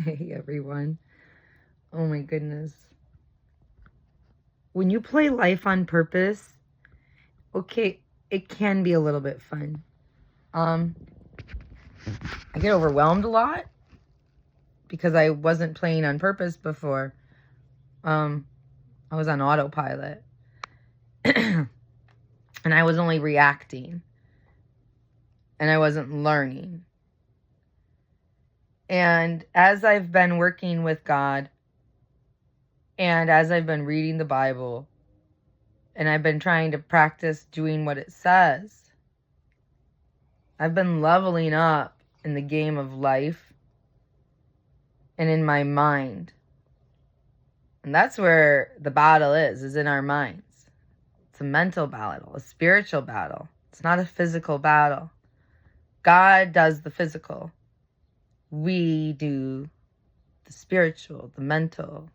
Hey everyone. Oh my goodness. When you play life on purpose, okay, it can be a little bit fun. I get overwhelmed a lot because I wasn't playing on purpose before. I was on autopilot. And I was only reacting. And I wasn't learning. And as I've been working with God, and as I've been reading the Bible, and I've been trying to practice doing what it says, I've been leveling up in the game of life and in my mind. And that's where the battle is in our minds. It's a mental battle, a spiritual battle. It's not a physical battle. God does the physical. We do the spiritual, the mental.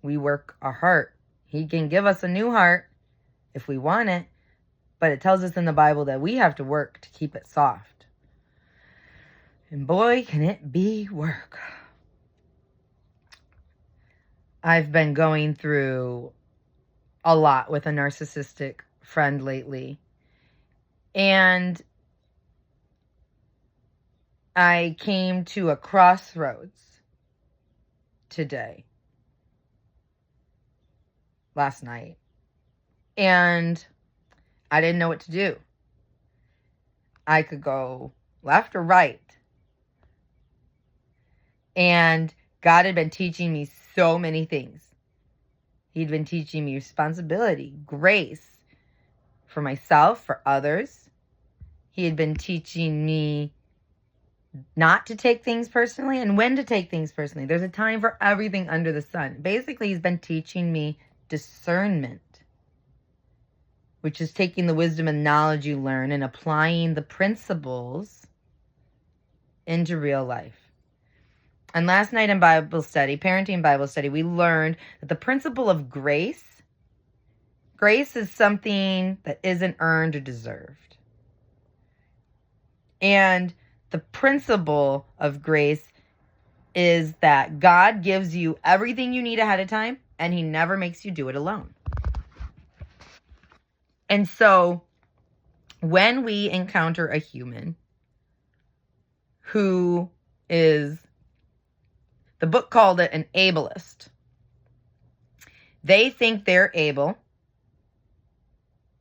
We work our heart. He can give us a new heart if we want it, but it tells us in the Bible that we have to work to keep it soft. And boy, can it be work. I've been going through a lot with a narcissistic friend lately. And I came to a crossroads last night. And I didn't know what to do. I could go left or right. And God had been teaching me so many things. He'd been teaching me responsibility, grace for myself, for others. He had been teaching me not to take things personally and when to take things personally. There's a time for everything under the sun. Basically, he's been teaching me discernment, which is taking the wisdom and knowledge you learn and applying the principles into real life. And last night in Bible study, parenting Bible study, we learned that the principle of grace is something that isn't earned or deserved. And the principle of grace is that God gives you everything you need ahead of time, and he never makes you do it alone. And so when we encounter a human who is, the book called it an ableist. They think they're able,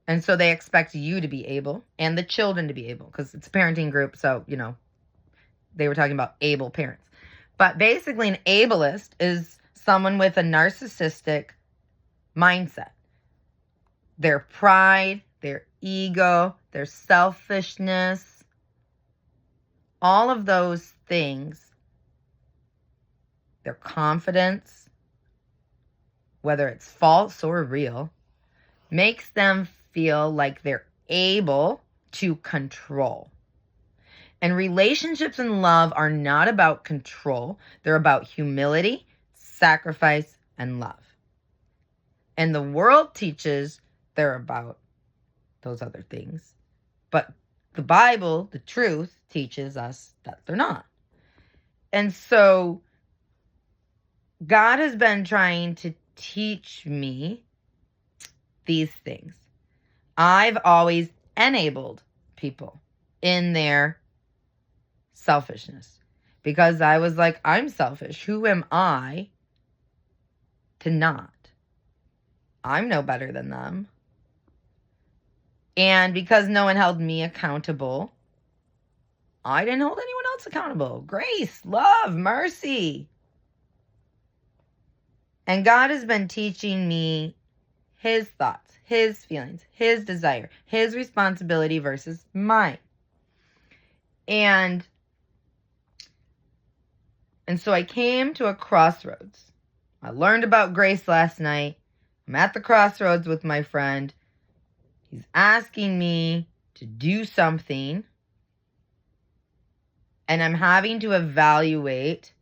and so they expect you to be able and the children to be able, because it's a parenting group, so, they were talking about able parents. But basically an ableist is someone with a narcissistic mindset. Their pride, their ego, their selfishness, all of those things, their confidence, whether it's false or real, makes them feel like they're able to control. And relationships and love are not about control. They're about humility, sacrifice, and love. And the world teaches they're about those other things. But the Bible, the truth, teaches us that they're not. And so God has been trying to teach me these things. I've always enabled people in their selfishness because I was like, I'm selfish. Who am I to not? I'm no better than them. And because no one held me accountable, I didn't hold anyone else accountable. Grace, love, mercy. And God has been teaching me his thoughts, his feelings, his desire, his responsibility versus mine. And so I came to a crossroads. I learned about grace last night. I'm at the crossroads with my friend. He's asking me to do something. And I'm having to evaluate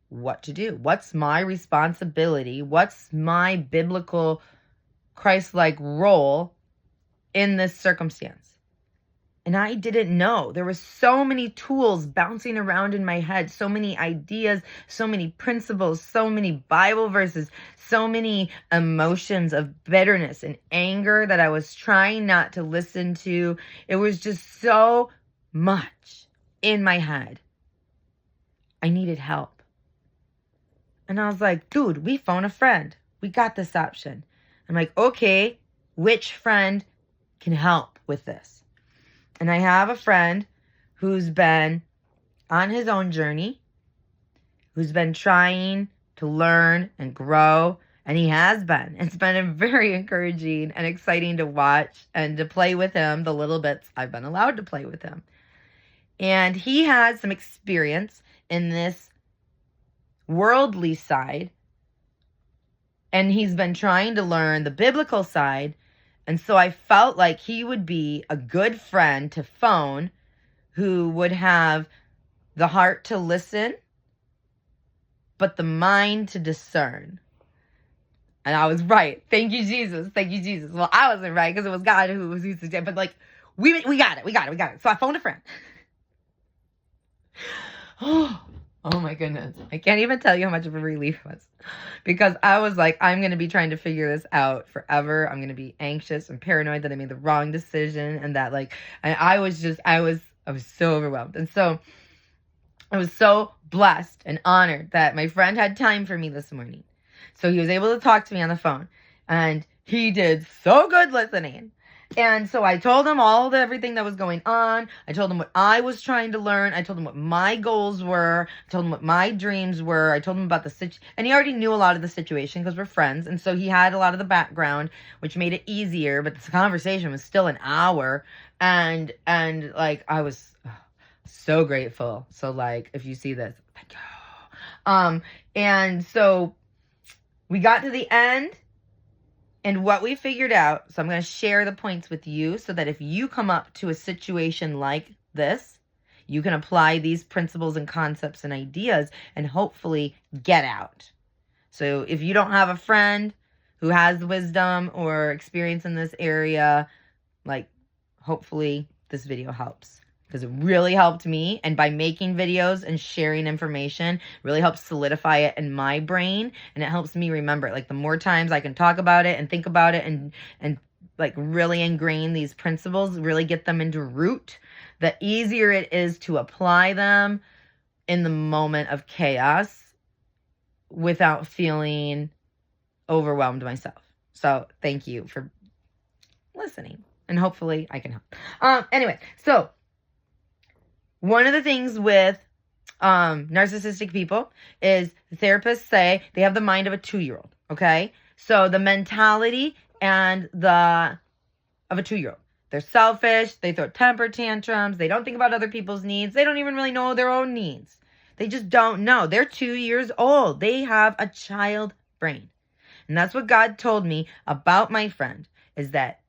what to do. What's my responsibility? What's my biblical Christ-like role in this circumstance? And I didn't know. There were so many tools bouncing around in my head, so many ideas, so many principles, so many Bible verses, so many emotions of bitterness and anger that I was trying not to listen to. It was just so much in my head. I needed help. And I was like, dude, we phone a friend. We got this option. I'm like, okay, which friend can help with this? And I have a friend who's been on his own journey, who's been trying to learn and grow, and he has been. It's been very encouraging and exciting to watch and to play with him the little bits I've been allowed to play with him. And he has some experience in this worldly side, and he's been trying to learn the biblical side. And so I felt like he would be a good friend to phone, who would have the heart to listen, but the mind to discern. And I was right. Thank you, Jesus. Thank you, Jesus. Well, I wasn't right because it was God who was used to do, but like, we got it. So I phoned a friend. Oh my goodness. I can't even tell you how much of a relief it was, because I was like, I'm going to be trying to figure this out forever. I'm going to be anxious and paranoid that I made the wrong decision, and that like, I was so overwhelmed. And so I was so blessed and honored that my friend had time for me this morning. So he was able to talk to me on the phone, and he did so good listening. And so I told him everything that was going on. I told him what I was trying to learn. I told him what my goals were. I told him what my dreams were. I told him about and he already knew a lot of the situation because we're friends. And so he had a lot of the background, which made it easier. But this conversation was still an hour. And like, I was so grateful. So like, if you see this, thank you. And so we got to the end. And what we figured out, so I'm going to share the points with you so that if you come up to a situation like this, you can apply these principles and concepts and ideas and hopefully get out. So if you don't have a friend who has wisdom or experience in this area, like, hopefully this video helps. Because it really helped me, and by making videos and sharing information, really helps solidify it in my brain, and it helps me remember it. Like, the more times I can talk about it and think about it and like really ingrain these principles, really get them into root, the easier it is to apply them in the moment of chaos without feeling overwhelmed myself. So thank you for listening, and hopefully I can help. Anyway, so one of the things with narcissistic people is the therapists say they have the mind of a 2-year-old, okay? So the mentality of a 2-year-old. They're selfish, they throw temper tantrums, they don't think about other people's needs, they don't even really know their own needs. They just don't know. They're 2 years old. They have a child brain. And that's what God told me about my friend, is that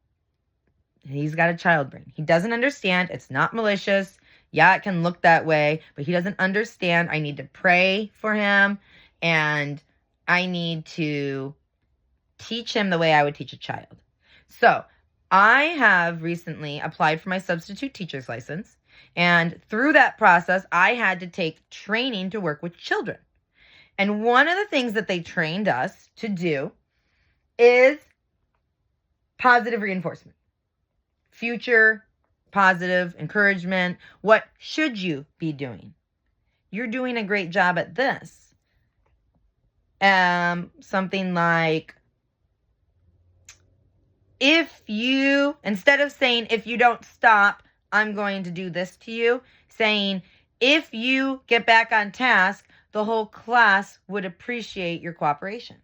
he's got a child brain. He doesn't understand. It's not malicious. Yeah, it can look that way, but he doesn't understand. I need to pray for him, and I need to teach him the way I would teach a child. So I have recently applied for my substitute teacher's license, and through that process, I had to take training to work with children. And one of the things that they trained us to do is positive reinforcement, future positive encouragement. What should you be doing? You're doing a great job at this. Something like, instead of saying, if you don't stop, I'm going to do this to you, saying, if you get back on task, the whole class would appreciate your cooperation.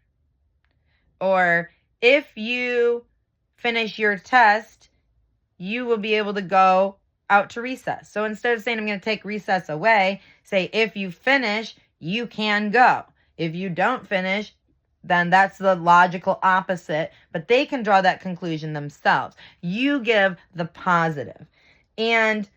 Or if you finish your test, you will be able to go out to recess. So instead of saying I'm going to take recess away, say if you finish, you can go. If you don't finish, then that's the logical opposite, but they can draw that conclusion themselves. You give the positive. And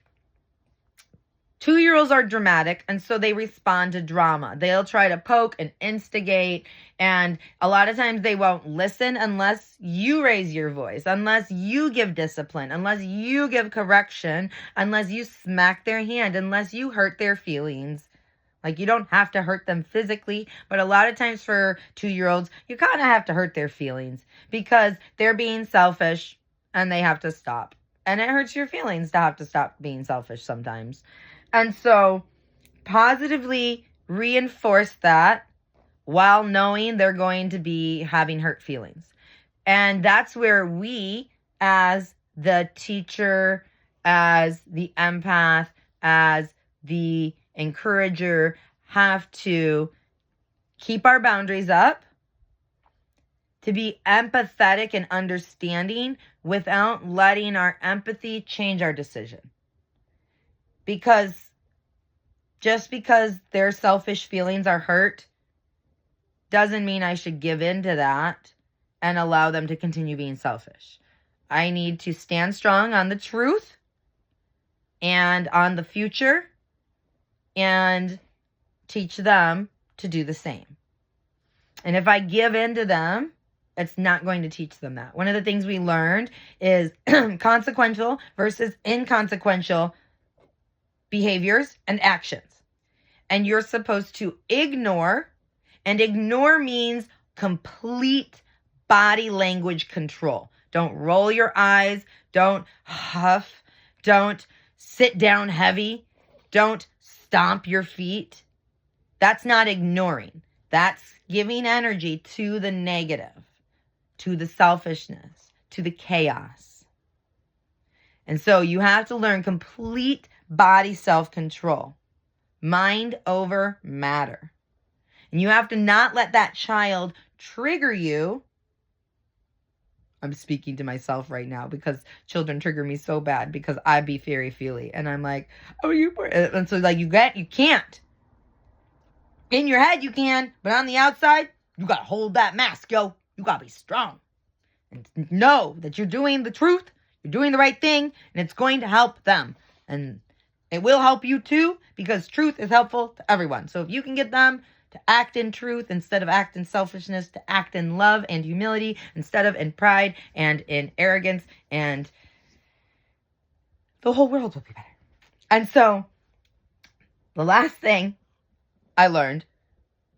2-year-olds are dramatic, and so they respond to drama. They'll try to poke and instigate, and a lot of times they won't listen unless you raise your voice, unless you give discipline, unless you give correction, unless you smack their hand, unless you hurt their feelings. Like, you don't have to hurt them physically, but a lot of times for 2-year-olds, you kind of have to hurt their feelings because they're being selfish and they have to stop. And it hurts your feelings to have to stop being selfish sometimes. And so positively reinforce that while knowing they're going to be having hurt feelings. And that's where we, as the teacher, as the empath, as the encourager, have to keep our boundaries up, to be empathetic and understanding without letting our empathy change our decision. Because just because their selfish feelings are hurt doesn't mean I should give in to that and allow them to continue being selfish. I need to stand strong on the truth and on the future and teach them to do the same. And if I give in to them, it's not going to teach them that. One of the things we learned is consequential versus inconsequential behaviors and actions. And you're supposed to ignore, and ignore means complete body language control. Don't roll your eyes, don't huff, don't sit down heavy, don't stomp your feet. That's not ignoring. That's giving energy to the negative, to the selfishness, to the chaos. And so you have to learn complete body self-control. Mind over matter. And you have to not let that child trigger you. I'm speaking to myself right now because children trigger me so bad because I be fairy-feely. And I'm like, oh, you poor. And so like you can't. In your head you can, but on the outside, you got to hold that mask, yo. You got to be strong. And know that you're doing the truth, you're doing the right thing, and it's going to help them. And it will help you too, because truth is helpful to everyone. So if you can get them to act in truth instead of act in selfishness, to act in love and humility instead of in pride and in arrogance, and the whole world will be better. And so the last thing I learned,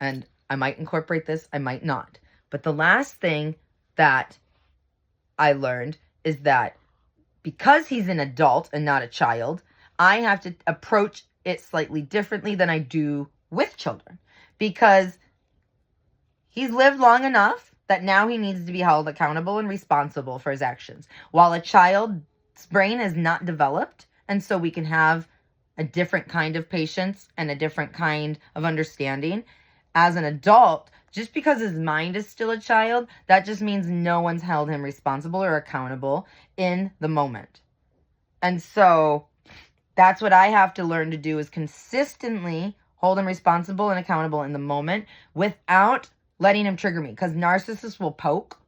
and I might incorporate this, I might not, but the last thing that I learned is that because he's an adult and not a child, I have to approach it slightly differently than I do with children, because he's lived long enough that now he needs to be held accountable and responsible for his actions, while a child's brain is not developed. And so we can have a different kind of patience and a different kind of understanding. As an adult, just because his mind is still a child, that just means no one's held him responsible or accountable in the moment. And so that's what I have to learn to do, is consistently hold him responsible and accountable in the moment without letting him trigger me. Because narcissists will poke,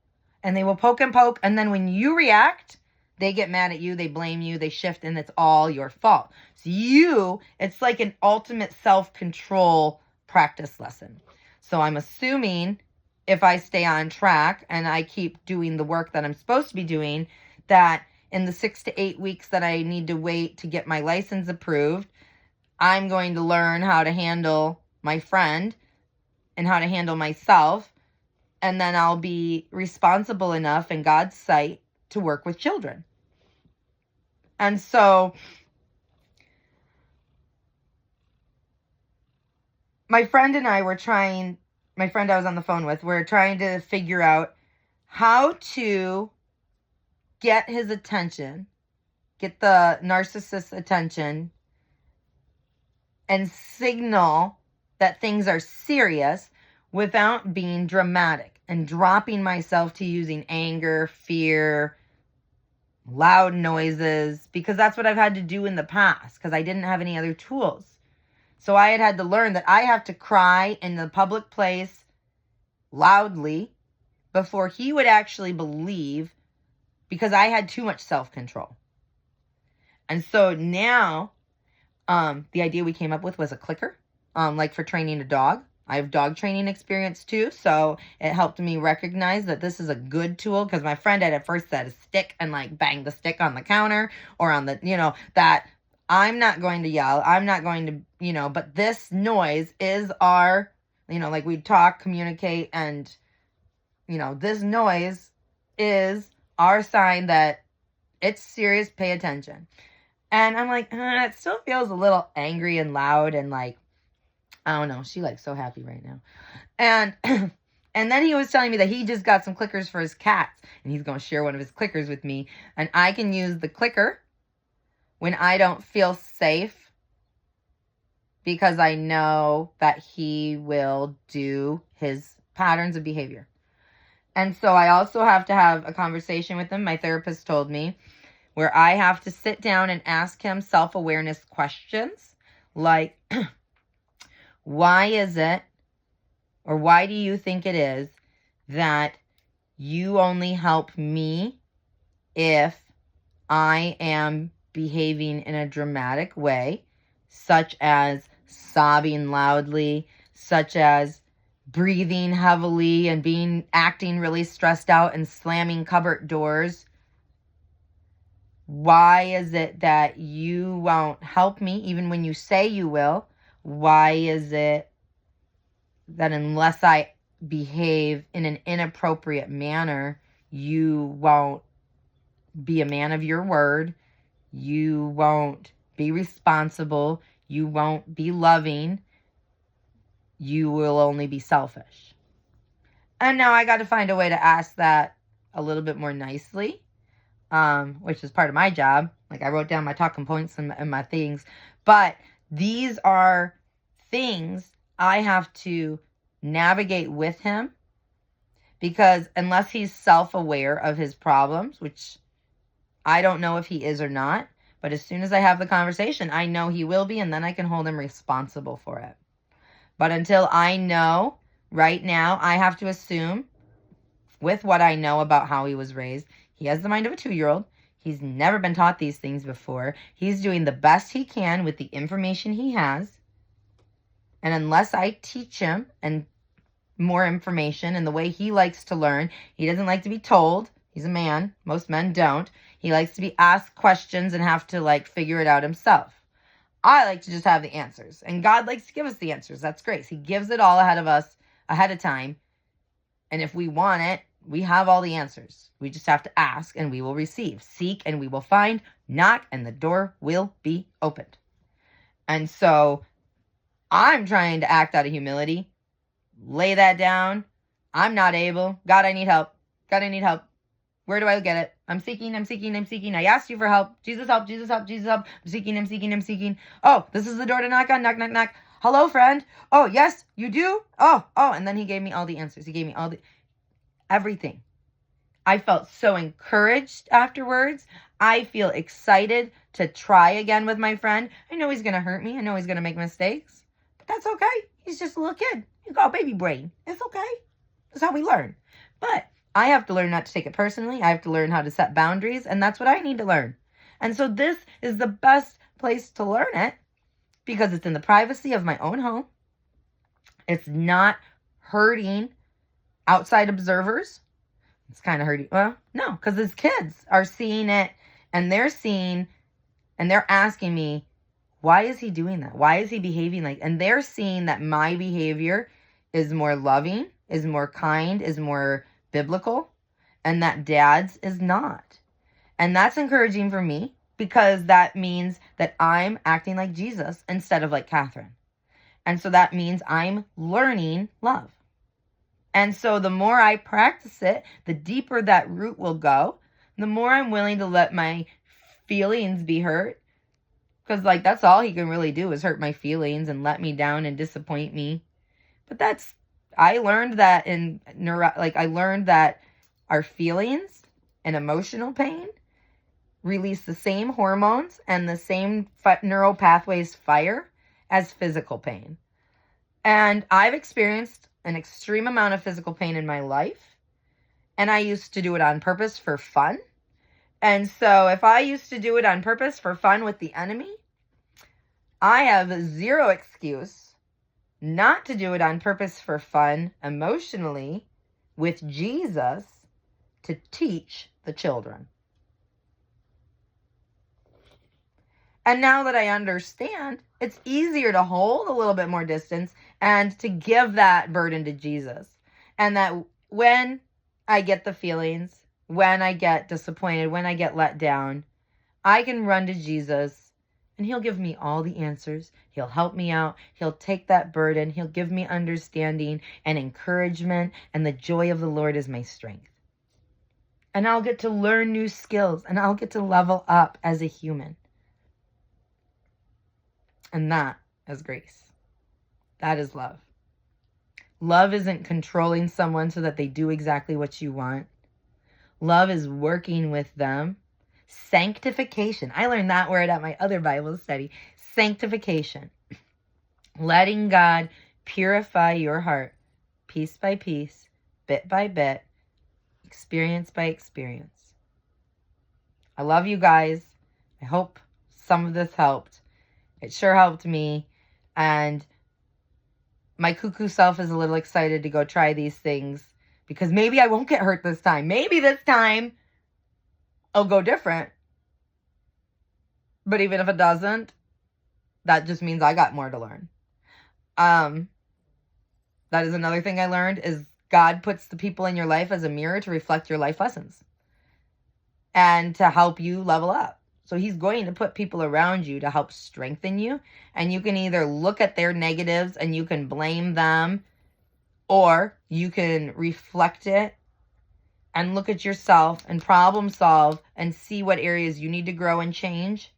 and they will poke and poke. And then when you react, they get mad at you, they blame you, they shift, and it's all your fault. So it's like an ultimate self-control practice lesson. So I'm assuming if I stay on track and I keep doing the work that I'm supposed to be doing, that in the 6 to 8 weeks that I need to wait to get my license approved, I'm going to learn how to handle my friend and how to handle myself. And then I'll be responsible enough in God's sight to work with children. And so my friend and I were trying, my friend I was on the phone with, we're trying to figure out how to get his attention, get the narcissist's attention, and signal that things are serious without being dramatic and dropping myself to using anger, fear, loud noises, because that's what I've had to do in the past because I didn't have any other tools. So I had to learn that I have to cry in the public place loudly before he would actually believe, because I had too much self-control. And so now The idea we came up with was a clicker, like for training a dog. I have dog training experience too, so it helped me recognize that this is a good tool, because my friend had at first said a stick and like bang the stick on the counter or on the, that I'm not going to yell. I'm not going to, but this noise is our, like we talk, communicate, and, this noise is our sign that it's serious, pay attention. And I'm like, it still feels a little angry and loud and like, I don't know. She like so happy right now. And and then he was telling me that he just got some clickers for his cats, and he's going to share one of his clickers with me. And I can use the clicker when I don't feel safe, because I know that he will do his patterns of behavior. And so I also have to have a conversation with him. My therapist told me, where I have to sit down and ask him self-awareness questions like, why is it, or why do you think it is that you only help me if I am behaving in a dramatic way, such as sobbing loudly, such as breathing heavily and acting really stressed out and slamming cupboard doors? Why is it that you won't help me even when you say you will? Why is it that unless I behave in an inappropriate manner, you won't be a man of your word, you won't be responsible, you won't be loving, you will only be selfish? And now I got to find a way to ask that a little bit more nicely, which is part of my job. Like I wrote down my talking points and my things, but these are things I have to navigate with him, because unless he's self-aware of his problems, which I don't know if he is or not, but as soon as I have the conversation, I know he will be, and then I can hold him responsible for it. But until I know, right now, I have to assume, with what I know about how he was raised, he has the mind of a 2-year-old. He's never been taught these things before. He's doing the best he can with the information he has. And unless I teach him and more information and the way he likes to learn, he doesn't like to be told. He's a man. Most men don't. He likes to be asked questions and have to like figure it out himself. I like to just have the answers. And God likes to give us the answers. That's great. He gives it all ahead of us, ahead of time. And if we want it, we have all the answers. We just have to ask and we will receive. Seek and we will find. Knock and the door will be opened. And so I'm trying to act out of humility. Lay that down. I'm not able. God, I need help. God, I need help. Where do I get it? I'm seeking. I asked you for help. Jesus, help. Jesus, help. Jesus, help. I'm seeking. Oh, this is the door to knock on. Knock, knock, knock. Hello, friend. Oh, yes, you do? Oh. And then he gave me all the answers. He gave me everything. I felt so encouraged afterwards. I feel excited to try again with my friend. I know he's going to hurt me. I know he's going to make mistakes. But that's okay. He's just a little kid. He's got a baby brain. It's okay. That's how we learn. But I have to learn not to take it personally. I have to learn how to set boundaries, and that's what I need to learn. And so this is the best place to learn it, because it's in the privacy of my own home. It's not hurting outside observers. It's kind of hurting. Well, no, because his kids are seeing it, and they're seeing, and they're asking me, why is he doing that? Why is he behaving like? And they're seeing that my behavior is more loving, is more kind, is more biblical, and that dad's is not. And that's encouraging for me, because that means that I'm acting like Jesus instead of like Catherine. And so that means I'm learning love. And so the more I practice it, the deeper that root will go, the more I'm willing to let my feelings be hurt. Because like that's all he can really do is hurt my feelings and let me down and disappoint me. But I learned that I learned that our feelings and emotional pain release the same hormones and the same neural pathways fire as physical pain. And I've experienced an extreme amount of physical pain in my life. And I used to do it on purpose for fun. And so if I used to do it on purpose for fun with the enemy, I have zero excuse not to do it on purpose for fun, emotionally, with Jesus to teach the children. And now that I understand, it's easier to hold a little bit more distance and to give that burden to Jesus. And that when I get the feelings, when I get disappointed, when I get let down, I can run to Jesus and he'll give me all the answers. He'll help me out. He'll take that burden. He'll give me understanding and encouragement, and the joy of the Lord is my strength. And I'll get to learn new skills, and I'll get to level up as a human. And that is grace. That is love. Love isn't controlling someone so that they do exactly what you want. Love is working with them. Sanctification. I learned that word at my other Bible study. Sanctification. Letting God purify your heart piece by piece, bit by bit, experience by experience. I love you guys. I hope some of this helped. It sure helped me. And my cuckoo self is a little excited to go try these things because maybe I won't get hurt this time. Maybe this time it'll go different. But even if it doesn't, that just means I got more to learn. That is another thing I learned is God puts the people in your life as a mirror to reflect your life lessons and to help you level up. So he's going to put people around you to help strengthen you. And you can either look at their negatives and you can blame them, or you can reflect it and look at yourself and problem solve and see what areas you need to grow and change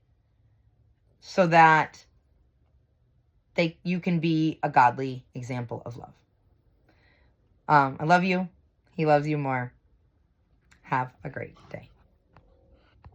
so that you can be a godly example of love. I love you. He loves you more. Have a great day.